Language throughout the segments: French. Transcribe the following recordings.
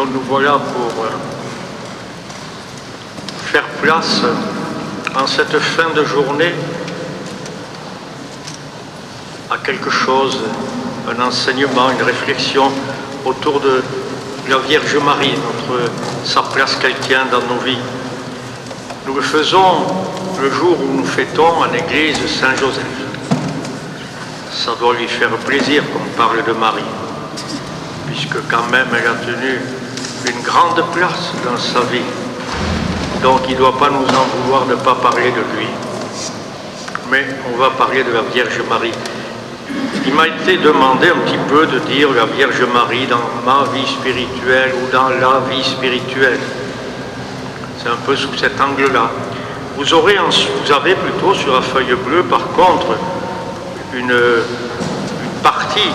Donc nous voilà pour faire place en cette fin de journée à quelque chose, un enseignement, une réflexion autour de la Vierge Marie, sa place qu'elle tient dans nos vies. Nous le faisons le jour où nous fêtons en église Saint-Joseph. Ça doit lui faire plaisir qu'on parle de Marie, puisque quand même elle a tenu une grande place dans sa vie. Donc il ne doit pas nous en vouloir de ne pas parler de lui. Mais on va parler de la Vierge Marie. Il m'a été demandé un petit peu de dire la Vierge Marie dans ma vie spirituelle ou dans la vie spirituelle. C'est un peu sous cet angle-là. Vous avez plutôt sur la feuille bleue, par contre, une partie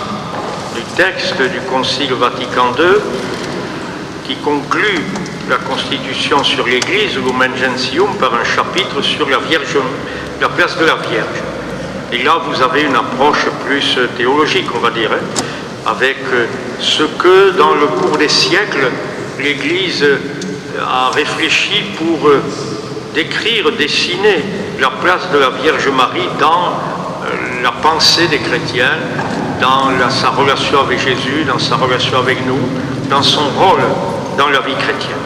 du texte du Concile Vatican II qui conclut la Constitution sur l'Église, Lumen Gentium, par un chapitre sur la place de la Vierge. Et là, vous avez une approche plus théologique, on va dire, avec ce que, dans le cours des siècles, l'Église a réfléchi pour décrire, dessiner la place de la Vierge Marie dans la pensée des chrétiens, dans sa relation avec Jésus, dans sa relation avec nous, dans son rôle dans la vie chrétienne.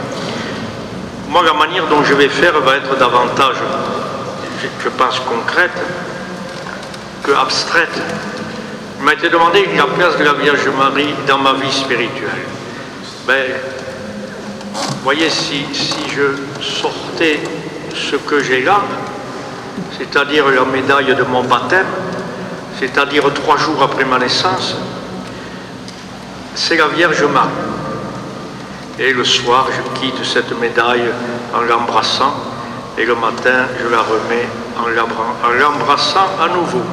Moi, la manière dont je vais faire va être davantage, je pense, concrète que abstraite. Il m'a été demandé la place de la Vierge Marie dans ma vie spirituelle. Ben, vous voyez, si je sortais ce que j'ai là, c'est-à-dire la médaille de mon baptême, c'est-à-dire 3 jours après ma naissance, c'est la Vierge Marie. Et le soir, je quitte cette médaille en l'embrassant, et le matin, je la remets en l'embrassant à nouveau.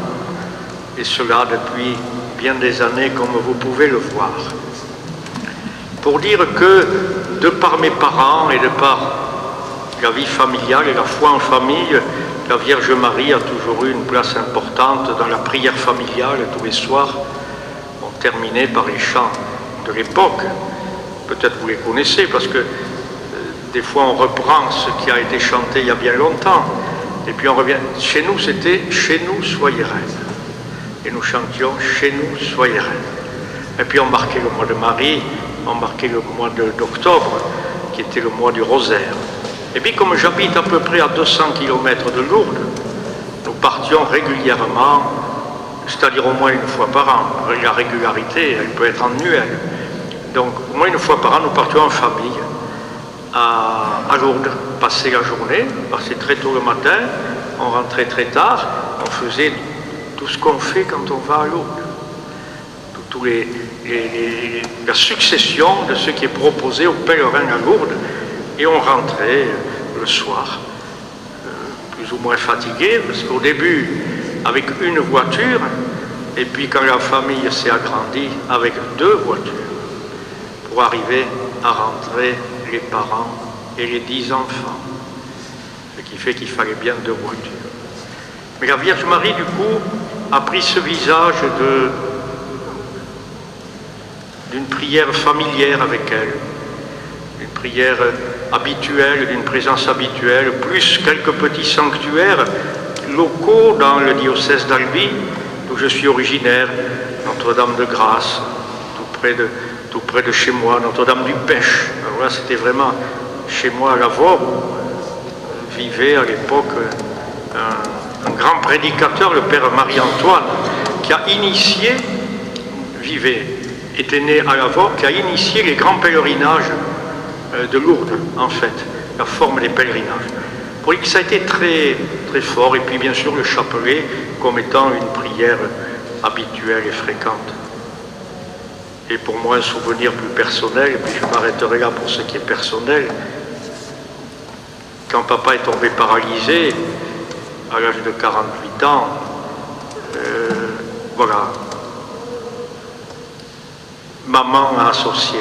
Et cela depuis bien des années, comme vous pouvez le voir. Pour dire que, de par mes parents et de par la vie familiale et la foi en famille, la Vierge Marie a toujours eu une place importante dans la prière familiale. Tous les soirs, on terminait par les chants de l'époque. Peut-être vous les connaissez, parce que des fois on reprend ce qui a été chanté il y a bien longtemps, et puis on revient. Chez nous, c'était « Chez nous, soyez reine ». Et nous chantions « Chez nous, soyez reine ». Et puis on marquait le mois de Marie, on marquait le mois d'octobre, qui était le mois du rosaire. Et puis comme j'habite à peu près à 200 km de Lourdes, nous partions régulièrement, c'est-à-dire au moins une fois par an. La régularité, elle peut être annuelle. Donc au moins une fois par an, nous partions en famille à Lourdes, passer la journée, passer très tôt le matin, on rentrait très tard, on faisait tout ce qu'on fait quand on va à Lourdes. La succession de ce qui est proposé aux pèlerins à Lourdes, et on rentrait le soir, plus ou moins fatigué, parce qu'au début, avec une voiture, et puis quand la famille s'est agrandie, avec 2 voitures, pour arriver à rentrer les parents et les 10 enfants, ce qui fait qu'il fallait bien 2 voitures. Mais la Vierge Marie, du coup, a pris ce visage d'une prière familière avec elle, d'une prière habituelle, d'une présence habituelle, plus quelques petits sanctuaires locaux dans le diocèse d'Albi, d'où je suis originaire, Notre-Dame de Grâce, tout près de chez moi, Notre-Dame du Pêche. Alors là, c'était vraiment chez moi à Lavore, où vivait à l'époque un grand prédicateur, le Père Marie-Antoine, qui a initié, était né à Lavore, qui a initié les grands pèlerinages de Lourdes, en fait, la forme des pèlerinages. Pour lui, ça a été très, très fort, et puis bien sûr le chapelet comme étant une prière habituelle et fréquente. Et pour moi, un souvenir plus personnel, et puis je m'arrêterai là pour ce qui est personnel. Quand papa est tombé paralysé, à l'âge de 48 ans, voilà, maman a associé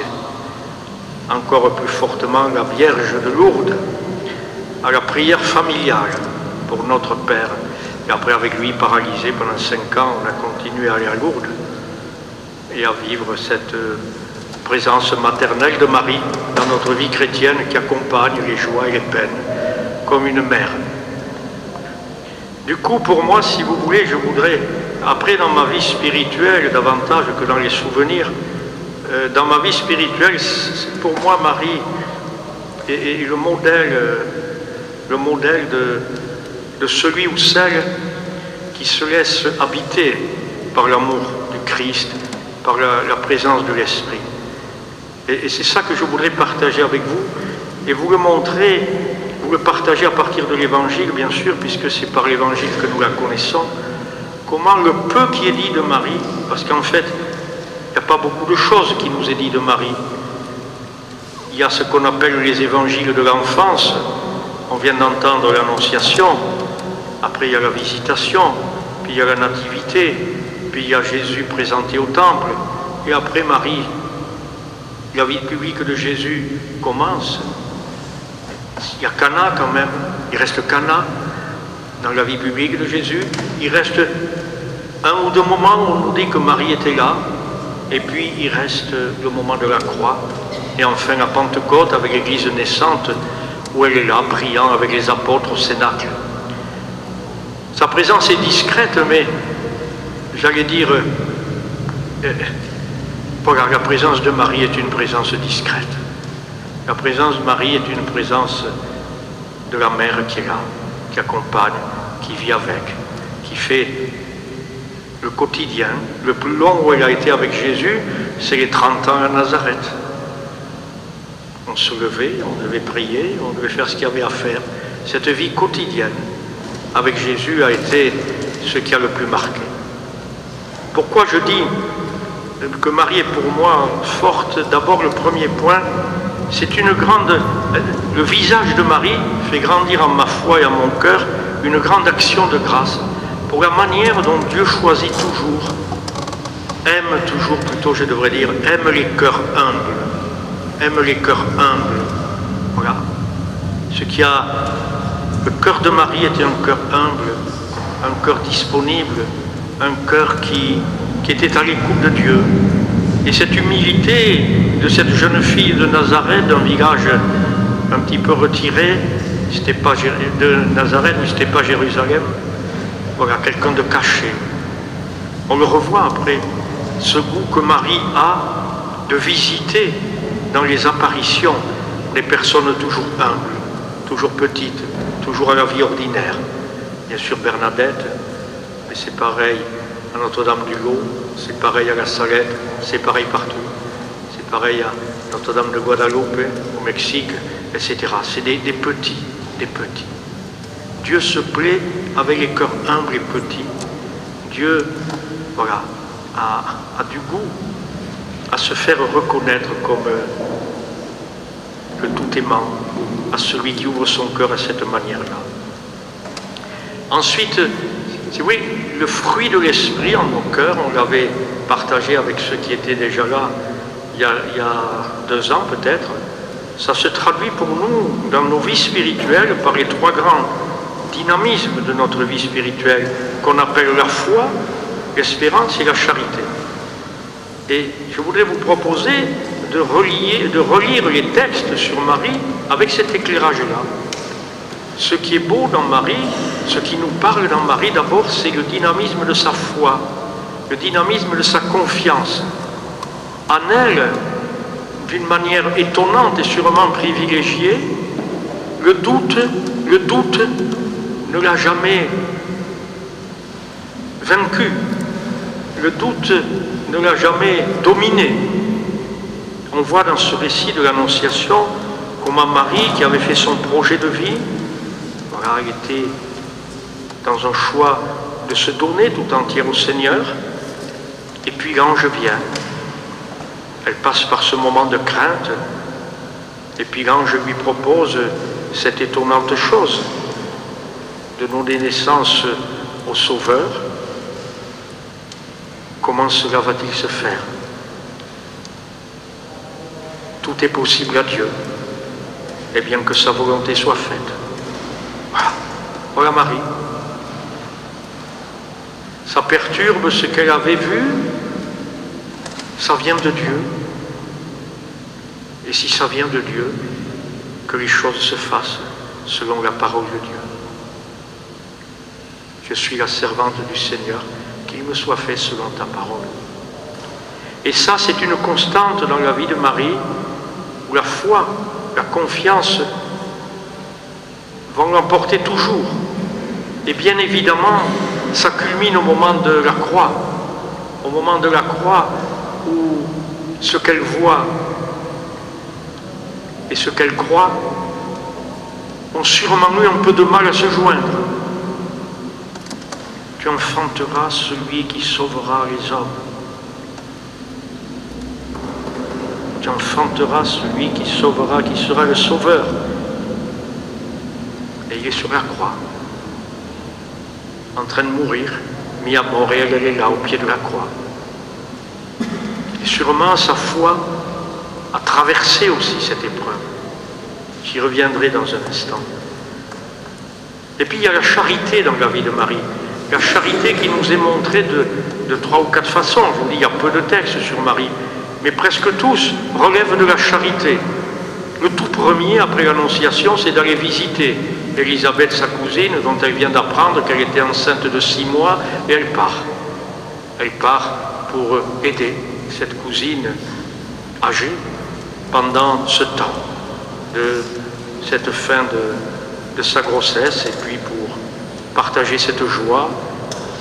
encore plus fortement la Vierge de Lourdes à la prière familiale pour notre Père. Et après, avec lui paralysé pendant 5 ans, on a continué à aller à Lourdes et à vivre cette présence maternelle de Marie dans notre vie chrétienne qui accompagne les joies et les peines, comme une mère. Du coup, pour moi, si vous voulez, je voudrais, après dans ma vie spirituelle, davantage que dans les souvenirs, dans ma vie spirituelle, pour moi, Marie est le modèle de celui ou celle qui se laisse habiter par l'amour du Christ, par la présence de l'Esprit. Et c'est ça que je voudrais partager avec vous et vous le montrer, vous le partager à partir de l'Évangile, bien sûr, puisque c'est par l'Évangile que nous la connaissons, comment le peu qui est dit de Marie, parce qu'en fait, il n'y a pas beaucoup de choses qui nous est dit de Marie. Il y a ce qu'on appelle les évangiles de l'enfance. On vient d'entendre l'Annonciation, après il y a la Visitation, puis il y a la Nativité, puis il y a Jésus présenté au temple, et après Marie. La vie publique de Jésus commence. Il y a Cana quand même, il reste Cana dans la vie publique de Jésus. Il reste un ou deux moments où on nous dit que Marie était là, et puis il reste le moment de la croix, et enfin la Pentecôte avec l'Église naissante, où elle est là, priant avec les apôtres au Cénacle. Sa présence est discrète, mais j'allais dire, voilà, la présence de Marie est une présence discrète. La présence de Marie est une présence de la mère qui est là, qui accompagne, qui vit avec, qui fait le quotidien. Le plus long où elle a été avec Jésus, c'est les 30 ans à Nazareth. On se levait, on devait prier, on devait faire ce qu'il y avait à faire. Cette vie quotidienne avec Jésus a été ce qui a le plus marqué. Pourquoi je dis que Marie est pour moi forte? D'abord, le premier point, c'est une grande... Le visage de Marie fait grandir en ma foi et en mon cœur une grande action de grâce pour la manière dont Dieu choisit toujours, aime toujours plutôt, je devrais dire, aime les cœurs humbles. Aime les cœurs humbles. Voilà. Ce qui a... Le cœur de Marie était un cœur humble, un cœur disponible, un cœur qui était à l'écoute de Dieu. Et cette humilité de cette jeune fille de Nazareth, d'un village un petit peu retiré, c'était pas de Nazareth, mais c'était pas Jérusalem. Voilà, quelqu'un de caché. On le revoit après, ce goût que Marie a de visiter dans les apparitions des personnes toujours humbles, toujours petites, toujours à la vie ordinaire. Bien sûr Bernadette, mais c'est pareil à Notre-Dame-du-Lot, c'est pareil à la Salette, c'est pareil partout. C'est pareil à Notre-Dame de Guadalupe, au Mexique, etc. C'est des petits, des petits. Dieu se plaît avec les cœurs humbles et petits. Dieu, voilà, a du goût à se faire reconnaître comme le tout aimant, à celui qui ouvre son cœur à cette manière-là. Ensuite, si oui, le fruit de l'esprit en nos cœurs, on l'avait partagé avec ceux qui étaient déjà là il y a 2 ans peut-être, ça se traduit pour nous dans nos vies spirituelles par les 3 grands dynamismes de notre vie spirituelle qu'on appelle la foi, l'espérance et la charité. Et je voudrais vous proposer de relire les textes sur Marie avec cet éclairage-là. Ce qui est beau dans Marie, ce qui nous parle dans Marie d'abord, c'est le dynamisme de sa foi, le dynamisme de sa confiance. En elle, d'une manière étonnante et sûrement privilégiée, le doute ne l'a jamais vaincu, le doute ne l'a jamais dominé. On voit dans ce récit de l'Annonciation comment Marie, qui avait fait son projet de vie, voilà, elle était dans un choix de se donner tout entière au Seigneur, et puis l'ange vient. Elle passe par ce moment de crainte, et puis l'ange lui propose cette étonnante chose de donner naissance au Sauveur. Comment cela va-t-il se faire? Tout est possible à Dieu, et bien que sa volonté soit faite. Voilà, voilà Marie. Ça perturbe ce qu'elle avait vu, ça vient de Dieu. Et si ça vient de Dieu, que les choses se fassent selon la parole de Dieu. Je suis la servante du Seigneur, qu'il me soit fait selon ta parole. Et ça, c'est une constante dans la vie de Marie, où la foi, la confiance vont l'emporter toujours. Et bien évidemment, ça culmine au moment de la croix. Au moment de la croix où ce qu'elle voit et ce qu'elle croit ont sûrement eu un peu de mal à se joindre. Tu enfanteras celui qui sauvera les hommes. Tu enfanteras celui qui sauvera, qui sera le sauveur. Et il est sur la croix, en train de mourir, mis à mort, et elle est là, au pied de la croix. Et sûrement sa foi a traversé aussi cette épreuve. J'y reviendrai dans un instant. Et puis il y a la charité dans la vie de Marie. La charité qui nous est montrée de 3 ou 4 façons. Je vous dis, il y a peu de textes sur Marie, mais presque tous relèvent de la charité. Le tout premier, après l'Annonciation, c'est d'aller visiter Élisabeth, sa cousine, dont elle vient d'apprendre qu'elle était enceinte de 6 mois, et elle part. Elle part pour aider cette cousine âgée pendant ce temps de cette fin de sa grossesse, et puis pour partager cette joie,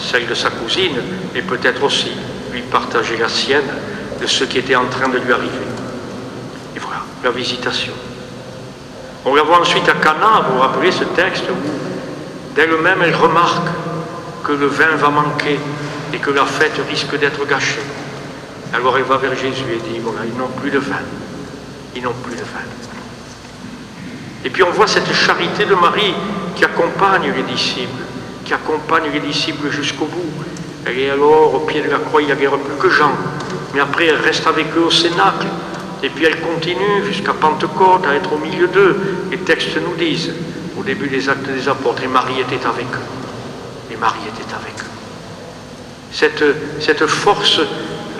celle de sa cousine, et peut-être aussi lui partager la sienne de ce qui était en train de lui arriver. Et voilà, la visitation. On la voit ensuite à Cana, vous vous rappelez ce texte où d'elle-même elle remarque que le vin va manquer et que la fête risque d'être gâchée. Alors elle va vers Jésus et dit, voilà, ils n'ont plus de vin. Ils n'ont plus de vin. Et puis on voit cette charité de Marie qui accompagne les disciples jusqu'au bout. Elle est alors au pied de la croix, il n'y a guère plus que Jean. Mais après, elle reste avec eux au Cénacle. Et puis elle continue jusqu'à Pentecôte à être au milieu d'eux. Les textes nous disent, au début des Actes des Apôtres, et Marie était avec eux. Et Marie était avec eux. Cette force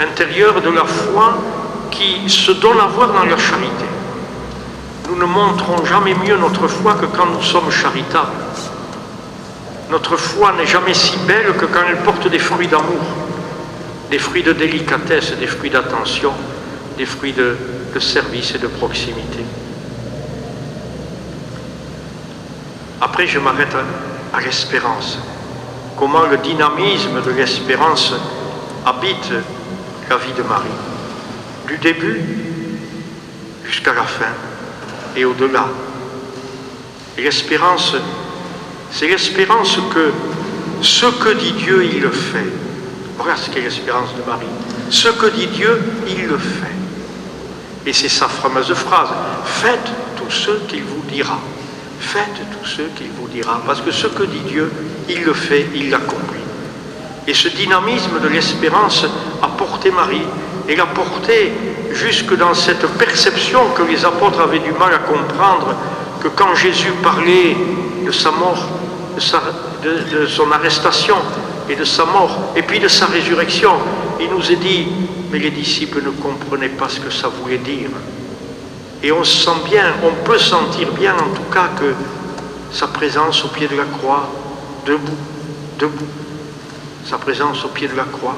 intérieure de la foi qui se donne à voir dans la charité. Nous ne montrons jamais mieux notre foi que quand nous sommes charitables. Notre foi n'est jamais si belle que quand elle porte des fruits d'amour, des fruits de délicatesse, des fruits d'attention, des fruits de service et de proximité. Après, je m'arrête à l'espérance. Comment le dynamisme de l'espérance habite la vie de Marie, du début jusqu'à la fin et au-delà. Et l'espérance, c'est l'espérance que ce que dit Dieu, il le fait. Voilà ce qu'est l'espérance de Marie. Ce que dit Dieu, il le fait. Et c'est sa fameuse phrase, faites tout ce qu'il vous dira. Faites tout ce qu'il vous dira. Parce que ce que dit Dieu, il le fait, il l'accomplit. Et ce dynamisme de l'espérance a porté Marie, et l'a porté jusque dans cette perception que les apôtres avaient du mal à comprendre, que quand Jésus parlait de sa mort, de son arrestation et de sa mort, et puis de sa résurrection, il nous est dit, mais les disciples ne comprenaient pas ce que ça voulait dire. Et on se sent bien, on peut sentir bien en tout cas que sa présence au pied de la croix, debout, sa présence au pied de la croix,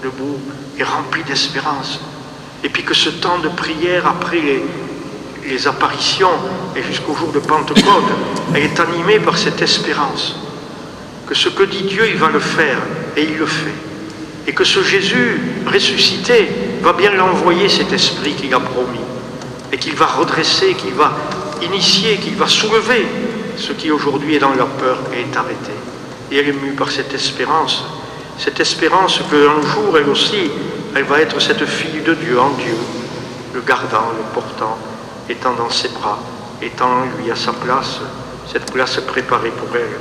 debout, est remplie d'espérance. Et puis que ce temps de prière après les apparitions et jusqu'au jour de Pentecôte, elle est animée par cette espérance. Que ce que dit Dieu, il va le faire, et il le fait. Et que ce Jésus ressuscité va bien l'envoyer cet esprit qu'il a promis, et qu'il va redresser, qu'il va initier, qu'il va soulever ce qui aujourd'hui est dans la peur et est arrêté. Et elle est mue par cette espérance qu'un jour, elle aussi, elle va être cette fille de Dieu en Dieu, le gardant, le portant, étant dans ses bras, étant en lui à sa place, cette place préparée pour elle.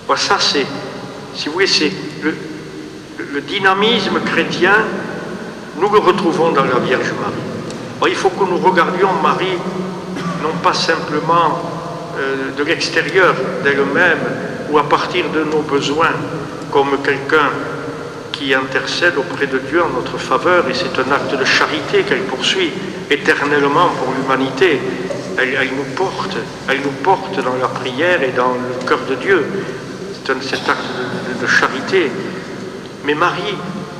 Voilà, ça c'est, si vous voulez, c'est le dynamisme chrétien, nous le retrouvons dans la Vierge Marie. Alors, il faut que nous regardions Marie, non pas simplement de l'extérieur d'elle-même, ou à partir de nos besoins, comme quelqu'un qui intercède auprès de Dieu en notre faveur, et c'est un acte de charité qu'elle poursuit éternellement pour l'humanité. Elle nous porte dans la prière et dans le cœur de Dieu. Cet acte de charité. Mais Marie,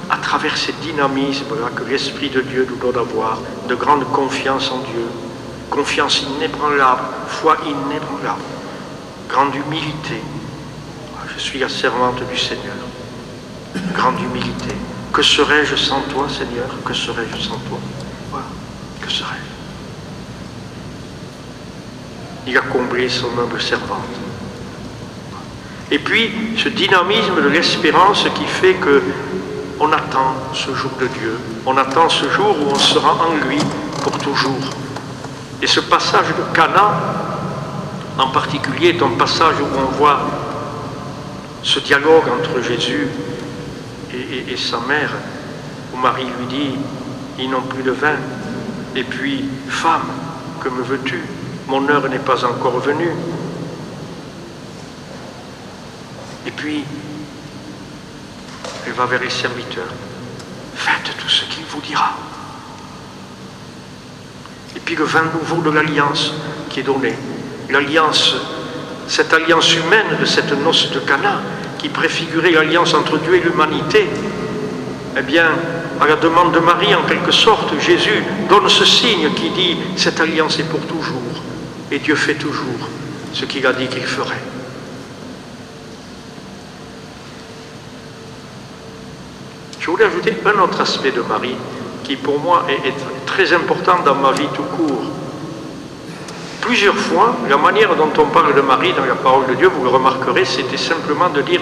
à travers ces dynamismes-là que l'Esprit de Dieu nous donne d'avoir, de grande confiance en Dieu, confiance inébranlable, foi inébranlable, grande humilité. Je suis la servante du Seigneur. Grande humilité. Que serais-je sans toi, Seigneur? Que serais-je sans toi? Voilà. Que serais-je? Il a comblé son humble servante. Et puis, ce dynamisme de l'espérance qui fait qu'on attend ce jour de Dieu. On attend ce jour où on sera en lui pour toujours. Et ce passage de Cana, en particulier, est un passage où on voit ce dialogue entre Jésus et sa mère, où Marie lui dit, ils n'ont plus de vin. Et puis, femme, que me veux-tu? Mon heure n'est pas encore venue. Et puis, elle va vers les serviteurs. Faites tout ce qu'il vous dira. Et puis le vin nouveau de l'alliance qui est donné. L'alliance, cette alliance humaine de cette noce de Cana, qui préfigurait l'alliance entre Dieu et l'humanité, eh bien, à la demande de Marie, en quelque sorte, Jésus donne ce signe qui dit « Cette alliance est pour toujours, et Dieu fait toujours ce qu'il a dit qu'il ferait. » Je voulais ajouter un autre aspect de Marie, qui pour moi est très important dans ma vie tout court. Plusieurs fois, la manière dont on parle de Marie dans la parole de Dieu, vous le remarquerez, c'était simplement de dire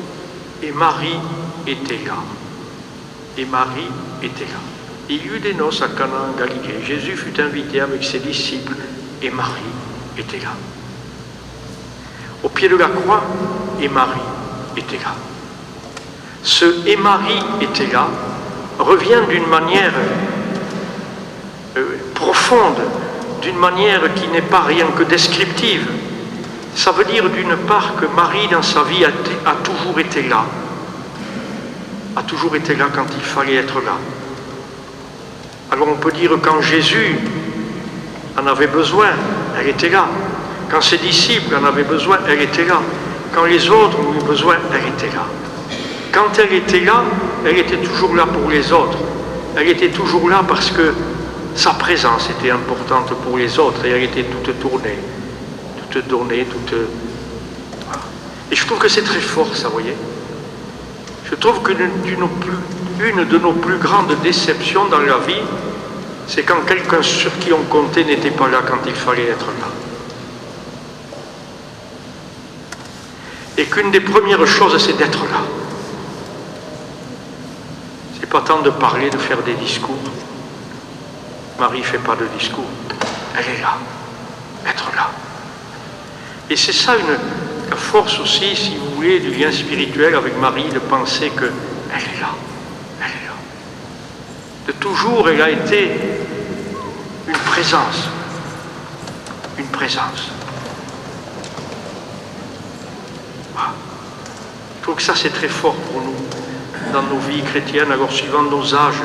« Et Marie était là. » Et Marie était là. Il y eut des noces à Cana en Galilée. Jésus fut invité avec ses disciples et Marie était là. Au pied de la croix, et Marie était là. Ce « et Marie était là » revient d'une manière profonde, d'une manière qui n'est pas rien que descriptive. Ça veut dire d'une part que Marie dans sa vie a toujours été là. A toujours été là quand il fallait être là. Alors on peut dire quand Jésus en avait besoin, elle était là. Quand ses disciples en avaient besoin, elle était là. Quand les autres ont eu besoin, elle était là. Quand elle était là, elle était toujours là pour les autres. Elle était toujours là parce que sa présence était importante pour les autres et elle était toute tournée, toute donnée, toute... Et je trouve que c'est très fort, ça, vous voyez. Je trouve qu'une de nos plus grandes déceptions dans la vie, c'est quand quelqu'un sur qui on comptait n'était pas là quand il fallait être là. Et qu'une des premières choses, c'est d'être là. C'est pas tant de parler, de faire des discours. Marie ne fait pas de discours. Elle est là. Être là. Et c'est ça la force aussi, si vous voulez, du lien spirituel avec Marie, de penser qu'elle est là. Elle est là. De toujours, elle a été une présence. Une présence. Voilà. Je trouve que ça, c'est très fort pour nous, dans nos vies chrétiennes. Alors, suivant nos âges,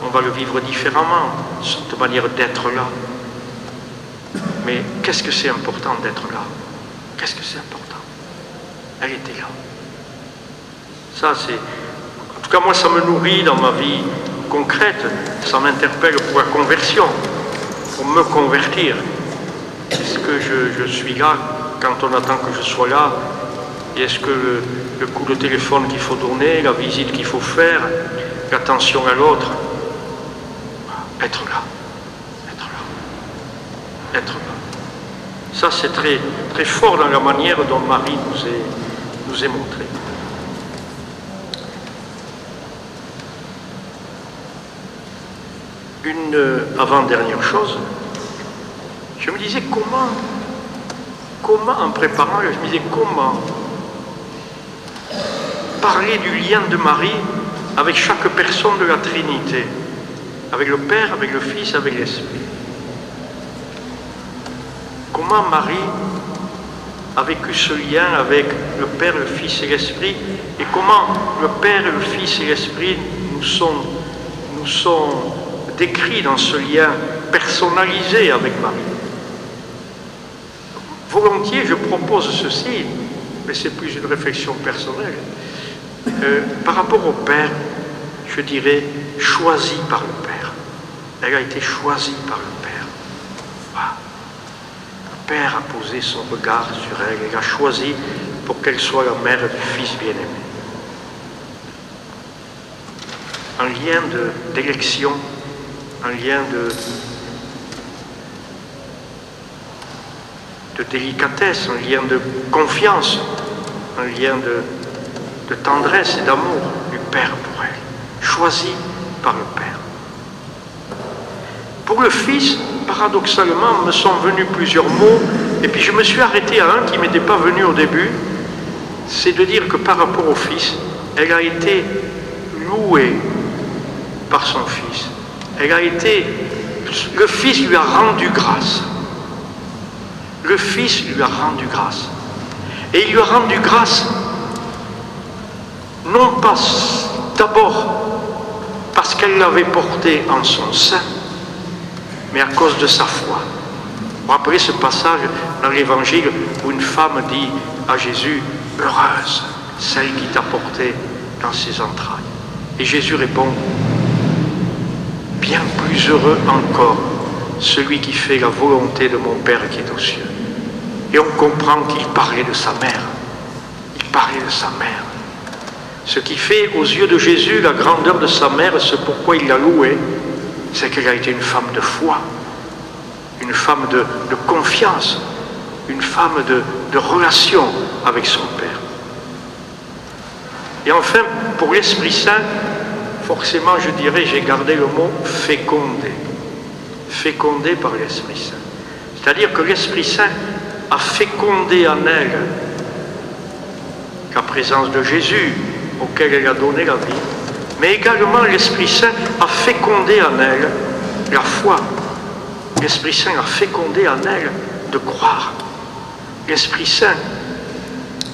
on va le vivre différemment, cette manière d'être là. Mais qu'est-ce que c'est important d'être là? Qu'est-ce que c'est important? Elle était là. Ça, c'est... En tout cas, moi, ça me nourrit dans ma vie concrète. Ça m'interpelle pour la conversion, pour me convertir. Est-ce que je suis là quand on attend que je sois là? Et est-ce que le coup de téléphone qu'il faut donner, la visite qu'il faut faire, l'attention à l'autre, être là, être là, être là. Ça, c'est très, très fort dans la manière dont Marie nous est montrée. Une avant-dernière chose, je me disais comment en préparant, je me disais comment parler du lien de Marie avec chaque personne de la Trinité, avec le Père, avec le Fils, avec l'Esprit. Comment Marie a vécu ce lien avec le Père, le Fils et l'Esprit et comment le Père, le Fils et l'Esprit nous sont décrits dans ce lien personnalisé avec Marie. Volontiers, je propose ceci, mais c'est plus une réflexion personnelle. Par rapport au Père, je dirais choisi par le Père. Elle a été choisie par le Père. Voilà. Le Père a posé son regard sur elle et l'a choisie pour qu'elle soit la mère du Fils bien-aimé. Un lien d'élection, un lien de délicatesse, un lien de confiance, un lien de tendresse et d'amour du Père pour elle, choisi par le Père. Pour le Fils, paradoxalement, me sont venus plusieurs mots, et puis je me suis arrêté à un qui ne m'était pas venu au début, c'est de dire que par rapport au Fils, elle a été louée par son Fils. Le Fils lui a rendu grâce. Le Fils lui a rendu grâce. Et il lui a rendu grâce, non pas d'abord parce qu'elle l'avait porté en son sein, mais à cause de sa foi. Vous vous rappelez ce passage dans l'Évangile où une femme dit à Jésus, « Heureuse, celle qui t'a porté dans ses entrailles. » Et Jésus répond, « Bien plus heureux encore, celui qui fait la volonté de mon Père qui est aux cieux. » Et on comprend qu'il parlait de sa mère. Il parlait de sa mère. Ce qui fait aux yeux de Jésus la grandeur de sa mère, ce pourquoi il l'a louée, c'est qu'elle a été une femme de foi, une femme de confiance, une femme de relation avec son Père. Et enfin, pour l'Esprit Saint, forcément, je dirais, j'ai gardé le mot fécondé. Fécondé par l'Esprit Saint. C'est-à-dire que l'Esprit Saint a fécondé en elle la présence de Jésus, auquel elle a donné la vie, mais également l'Esprit Saint a fécondé en elle la foi. L'Esprit Saint a fécondé en elle de croire. L'Esprit Saint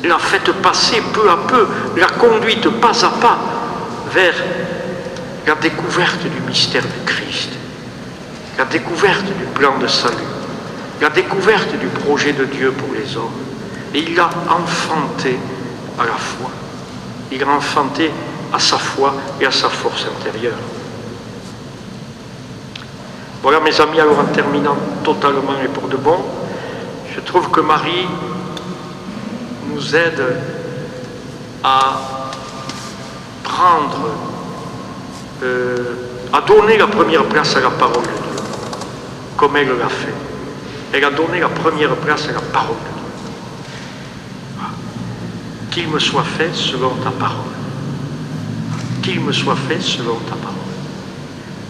l'a faite passer peu à peu, l'a conduite pas à pas vers la découverte du mystère du Christ, la découverte du plan de salut, la découverte du projet de Dieu pour les hommes. Et il l'a enfanté à la foi. Il l'a enfanté à sa foi et à sa force intérieure. Voilà mes amis, alors en terminant totalement et pour de bon, je trouve que Marie nous aide à prendre, à donner la première place à la parole de Dieu, comme elle l'a fait. Elle a donné la première place à la parole de Dieu. Voilà. Qu'il me soit fait selon ta parole. Qu'il me soit fait selon ta parole.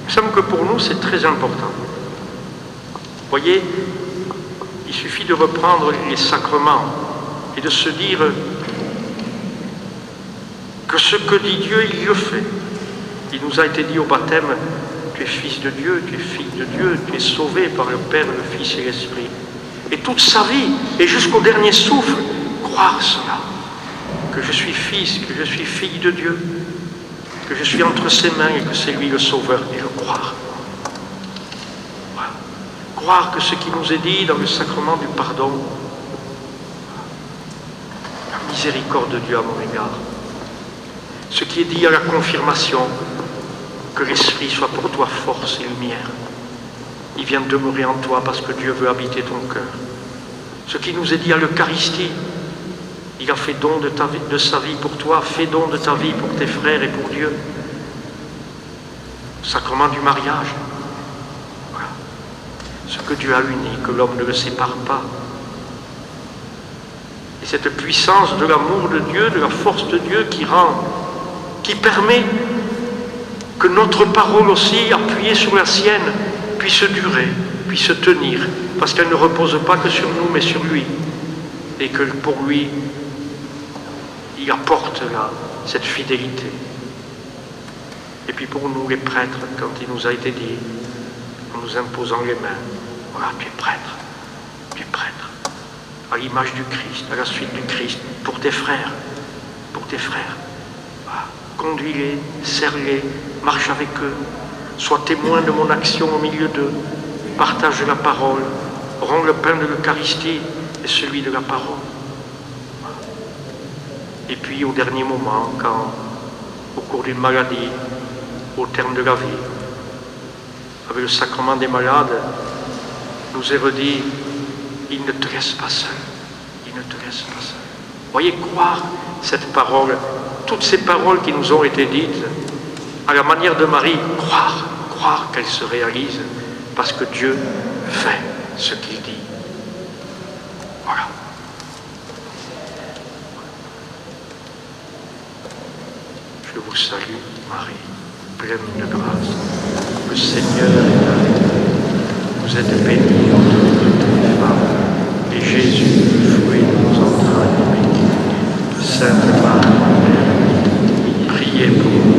Il me semble que pour nous, c'est très important. Vous voyez, il suffit de reprendre les sacrements et de se dire que ce que dit Dieu, il le fait. Il nous a été dit au baptême, tu es fils de Dieu, tu es fille de Dieu, tu es sauvé par le Père, le Fils et l'Esprit. Et toute sa vie, et jusqu'au dernier souffle, croire cela, que je suis fils, que je suis fille de Dieu, que je suis entre ses mains et que c'est lui le Sauveur, et le croire. Voilà. Croire que ce qui nous est dit dans le sacrement du pardon, la miséricorde de Dieu à mon égard, ce qui est dit à la confirmation, que l'Esprit soit pour toi force et lumière. Il vient demeurer en toi parce que Dieu veut habiter ton cœur. Ce qui nous est dit à l'Eucharistie, il a fait don de sa vie pour toi, fais don de ta vie pour tes frères et pour Dieu. Sacrement du mariage. Voilà. Ce que Dieu a uni, que l'homme ne le sépare pas. Et cette puissance de l'amour de Dieu, de la force de Dieu qui permet que notre parole aussi, appuyée sur la sienne, puisse durer, puisse tenir, parce qu'elle ne repose pas que sur nous, mais sur lui. Et que pour lui, il apporte cette fidélité. Et puis pour nous, les prêtres, quand il nous a été dit, en nous imposant les mains, voilà, tu es prêtre, à l'image du Christ, à la suite du Christ, pour tes frères, pour tes frères. Voilà. Conduis-les, serre-les, marche avec eux, sois témoin de mon action au milieu d'eux, partage la parole, rends le pain de l'Eucharistie et celui de la parole. Voilà. Et puis au dernier moment, quand, au cours d'une maladie, au terme de la vie, avec le sacrement des malades, nous est redit, il ne te laisse pas seul, il ne te laisse pas seul. Voyez, croire cette parole, toutes ces paroles qui nous ont été dites, à la manière de Marie, croire qu'elles se réalisent, parce que Dieu fait ce qu'il dit. Voilà. Je vous salue, Marie, pleine de grâce. Le Seigneur est avec vous. Vous êtes bénie entre toutes les femmes, et Jésus, le fruit de vos entrailles, est béni. Sainte Marie, Mère de Dieu, priez pour nous.